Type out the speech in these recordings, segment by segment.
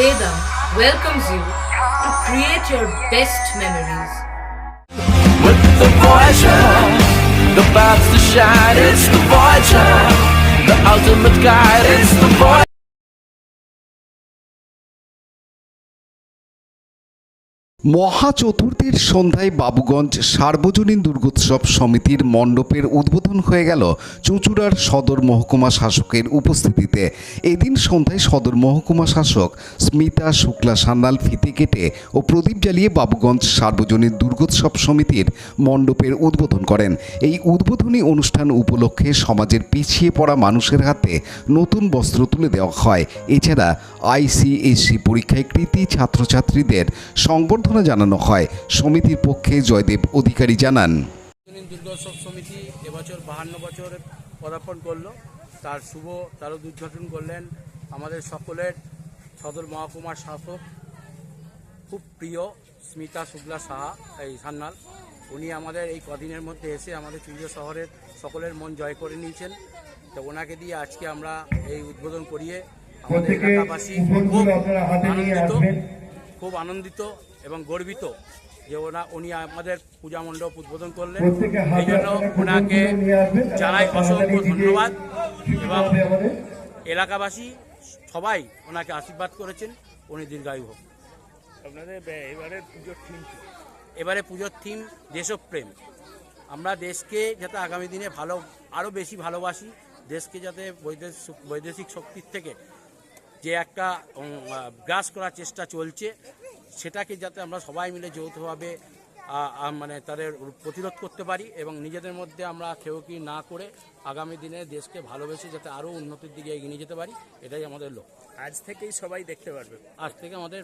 Vedam welcomes you to create your best memories. With the Voyager, the paths to shine, it's the Voyager, the ultimate guide, it's the Voyager. মহা চতুর্থীর সন্ধ্যায় বাবুগঞ্জ সার্বজনীন দুর্গোৎসব সমিতির মণ্ডপের উদ্বোধন হয়ে গেল চুঁচুড়ার সদর মহকুমা শাসকের উপস্থিতিতে। এদিন সন্ধ্যায় সদর মহকুমা শাসক স্মিতা শুক্লা সান্যাল ফিতে কেটে ও প্রদীপ জ্বালিয়ে বাবুগঞ্জ সার্বজনীন দুর্গোৎসব সমিতির মণ্ডপের উদ্বোধন করেন। এই উদ্বোধনী অনুষ্ঠান উপলক্ষে সমাজের পিছিয়ে পড়া মানুষের হাতে নতুন বস্ত্র তুলে দেওয়া হয়। এছাড়া ICSE পরীক্ষায় কৃতী ছাত্রছাত্রীদের সংবর্ধনা জানানো হয়। সমিতির পক্ষে জয়দেব অধিকারী জানান, দুর্গোৎসব সমিতি এবছর 52 বছর পদার্পণ করলো। তার উদ্বোধন করলেন আমাদের সকলের সদর মহকুমার শাসক, খুব প্রিয় স্মিতা শুক্লা সান্যাল। উনি আমাদের এই কদিনের মধ্যে এসে আমাদের চুঁচুড়া শহরের সকলের মন জয় করে নিয়েছেন। তো ওনাকে দিয়ে আজকে আমরা এই উদ্বোধন করিয়ে আমাদের এলাকাবাসী খুব আনন্দিত এবং গর্বিত যে উনি আমাদের পূজা মণ্ডপ উদ্বোধন করলেন। এই জন্য ওনাকে জানাই অসংখ্য ধন্যবাদ এবং এলাকাবাসী সবাই ওনাকে আশীর্বাদ করেছেন, উনি দীর্ঘায়ু হোক। আপনাদের এবারে পুজোর থিম দেশপ্রেম। আমরা দেশকে যাতে আগামী দিনে আরও বেশি ভালোবাসি, দেশকে যাতে বৈদেশিক শক্তির থেকে যে একটা গ্রাস করার চেষ্টা চলছে, সেটাকে যাতে আমরা সবাই মিলে যৌথভাবে তাদের প্রতিরোধ করতে পারি এবং নিজেদের মধ্যে আমরা খেউকি না করে আগামী দিনে দেশকে ভালোবেসে যাতে আরও উন্নতির দিকে এগিয়ে নিয়ে যেতে পারি, এটাই আমাদের লক্ষ্য। আজ থেকেই সবাই দেখতে পারবে। আজ থেকে আমাদের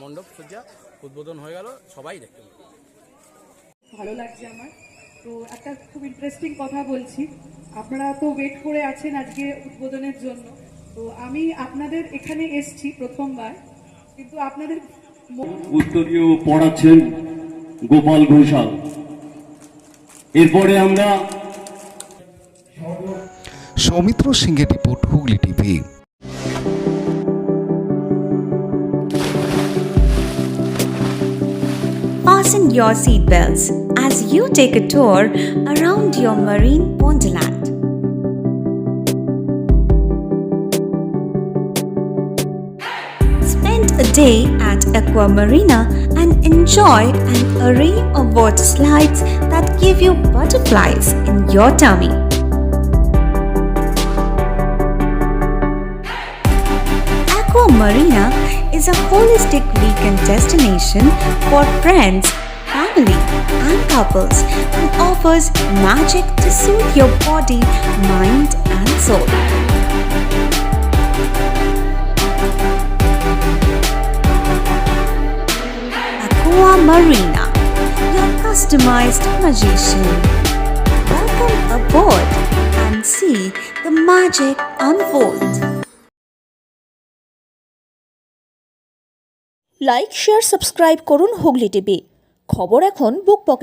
মণ্ডপ সজ্জা উদ্বোধন হয়ে গেল, সবাই দেখতে পারবে। ভালো লাগছে আমার। তো একটা খুব ইন্টারেস্টিং কথা বলছি, আপনারা তো ওয়েট করে আছেন আজকে উদ্বোধনের জন্য। তো আমি আপনাদের এখানে এসছি প্রথমবার, কিন্তু আপনাদের উত্তরীয় পড়াচ্ছেন গোপাল ঘোষাল। এরপরে আমরা সৌমিত্র সিংহের report, Hooghly TV. Fasten your seatbelts as you take a tour around your marine wonderland. Spend a day at Aqua Marina and enjoy an array of water slides that give you butterflies in your tummy. Aqua Marina is a holistic weekend destination for friends, family, and couples and offers magic to soothe your body, mind, and soul. Aqua Marina, your customized magician. Welcome aboard and see the magic unfold. Like, share, subscribe করুন Hooghly TV. খবর এখন বুক পকেটে।